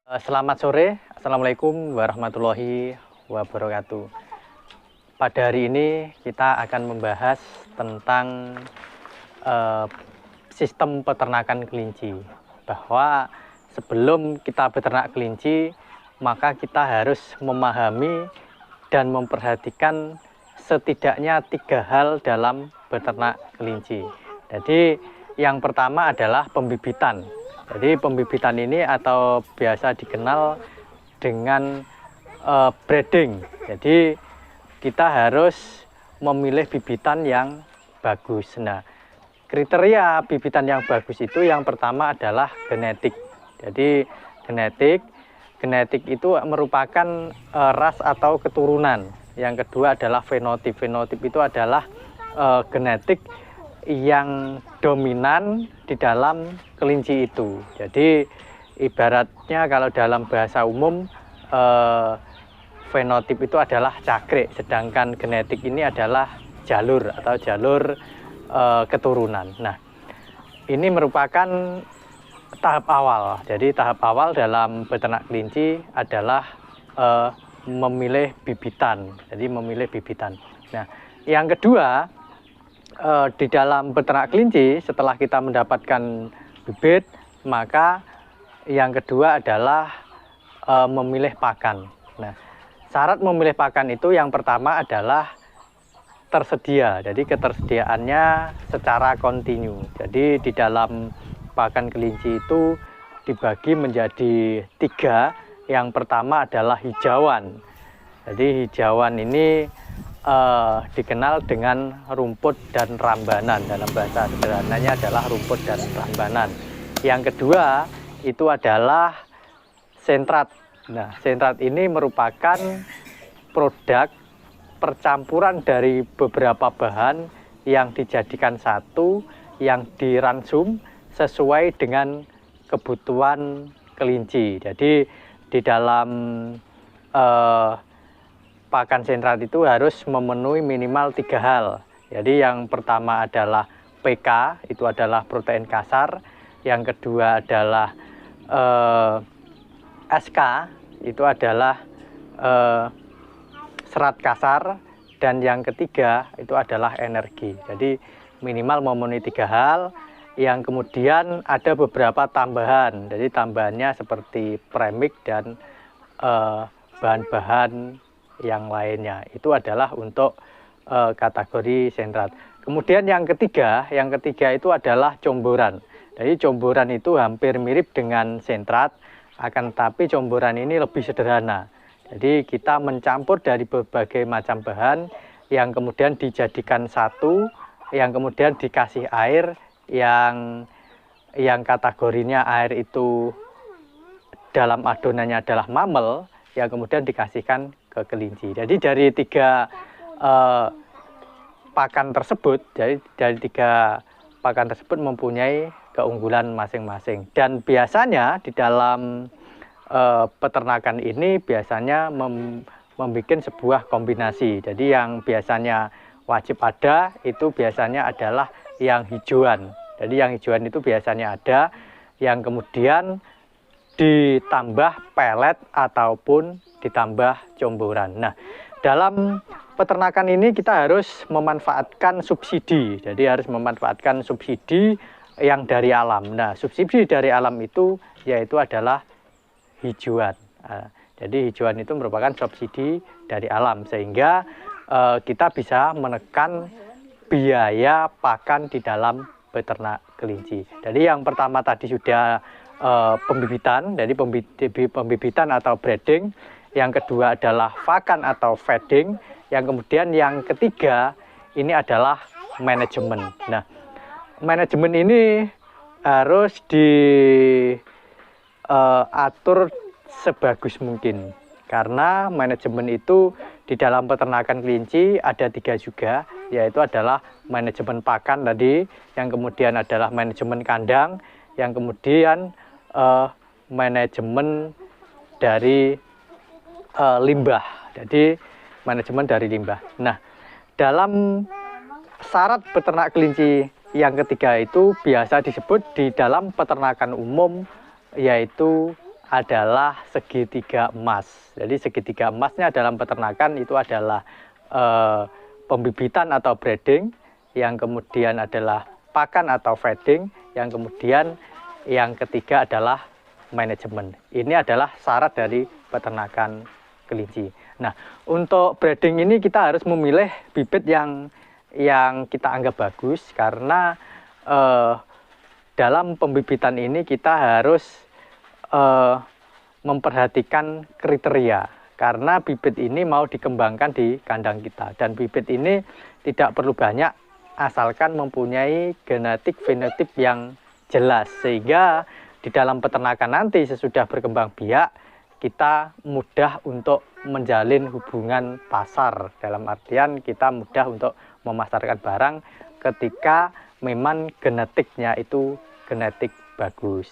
Selamat sore, Assalamualaikum warahmatullahi wabarakatuh. Pada hari ini kita akan membahas tentang sistem peternakan kelinci. Bahwa sebelum kita beternak kelinci, maka kita harus memahami dan memperhatikan setidaknya 3 hal dalam beternak kelinci. Jadi yang pertama adalah pembibitan. Jadi pembibitan ini atau biasa dikenal dengan breeding. Jadi kita harus memilih bibitan yang bagus. Nah, kriteria bibitan yang bagus itu yang pertama adalah genetik. Jadi genetik itu merupakan ras atau keturunan. Yang kedua adalah fenotip. Fenotip itu adalah genetik yang dominan di dalam kelinci itu. Jadi ibaratnya kalau dalam bahasa umum fenotip itu adalah cakrik, sedangkan genetik ini adalah jalur atau jalur keturunan. Nah, ini merupakan tahap awal. Jadi tahap awal dalam beternak kelinci adalah memilih bibitan. Jadi memilih bibitan. Nah, yang kedua, di dalam beternak kelinci, setelah kita mendapatkan bibit, maka yang kedua adalah memilih pakan. Nah, syarat memilih pakan itu yang pertama adalah tersedia. Jadi ketersediaannya secara kontinu. Jadi di dalam pakan kelinci itu dibagi menjadi 3. Yang pertama adalah hijauan. Jadi hijauan ini dikenal dengan rumput dan rambanan. Dalam bahasa sederhananya adalah rumput dan rambanan. Yang kedua itu adalah sentrat. Nah, sentrat ini merupakan produk percampuran dari beberapa bahan yang dijadikan satu, yang diransum sesuai dengan kebutuhan kelinci. Jadi di dalam pakan sentrat itu harus memenuhi minimal 3 hal. Jadi yang pertama adalah PK, itu adalah protein kasar. Yang kedua adalah SK, itu adalah serat kasar. Dan yang ketiga itu adalah energi. Jadi minimal memenuhi 3 hal. Yang kemudian ada beberapa tambahan. Jadi tambahannya seperti premix dan bahan-bahan yang lainnya. Itu adalah untuk kategori sentrat. Kemudian yang ketiga itu adalah comboran. Jadi comboran itu hampir mirip dengan sentrat, akan tetapi comboran ini lebih sederhana. Jadi kita mencampur dari berbagai macam bahan yang kemudian dijadikan satu, yang kemudian dikasih air yang kategorinya air itu dalam adonannya adalah mamel, yang kemudian dikasihkan ke kelinci. Jadi dari 3 pakan tersebut, dari 3 pakan tersebut mempunyai keunggulan masing-masing. Dan biasanya di dalam peternakan ini biasanya membuat sebuah kombinasi. Jadi yang biasanya wajib ada itu biasanya adalah yang hijauan. Jadi yang hijauan itu biasanya ada, yang kemudian ditambah pelet ataupun ditambah comboran. Nah, dalam peternakan ini kita harus memanfaatkan subsidi. Jadi harus memanfaatkan subsidi yang dari alam. Nah, subsidi dari alam itu yaitu adalah hijauan. Jadi hijauan itu merupakan subsidi dari alam, sehingga kita bisa menekan biaya pakan di dalam beternak kelinci. Jadi yang pertama tadi sudah pembibitan, jadi pembibitan atau breeding. Yang kedua adalah pakan atau feeding. Yang kemudian yang ketiga ini adalah manajemen. Nah, manajemen ini harus diatur sebagus mungkin, karena manajemen itu di dalam peternakan kelinci ada 3 juga, yaitu adalah manajemen pakan tadi, yang kemudian adalah manajemen kandang, yang kemudian manajemen dari limbah. Jadi manajemen dari limbah. Nah, dalam syarat beternak kelinci yang ketiga itu biasa disebut di dalam peternakan umum, yaitu adalah segitiga emas. Jadi segitiga emasnya dalam peternakan itu adalah pembibitan atau breeding, yang kemudian adalah pakan atau feeding, yang kemudian yang ketiga adalah manajemen. Ini adalah syarat dari peternakan kelinci. Nah, untuk breeding ini kita harus memilih bibit yang kita anggap bagus, karena dalam pembibitan ini kita harus memperhatikan kriteria, karena bibit ini mau dikembangkan di kandang kita, dan bibit ini tidak perlu banyak asalkan mempunyai genetik fenotip yang jelas, sehingga di dalam peternakan nanti sesudah berkembang biak kita mudah untuk menjalin hubungan pasar, dalam artian kita mudah untuk memasarkan barang ketika memang genetiknya itu genetik bagus.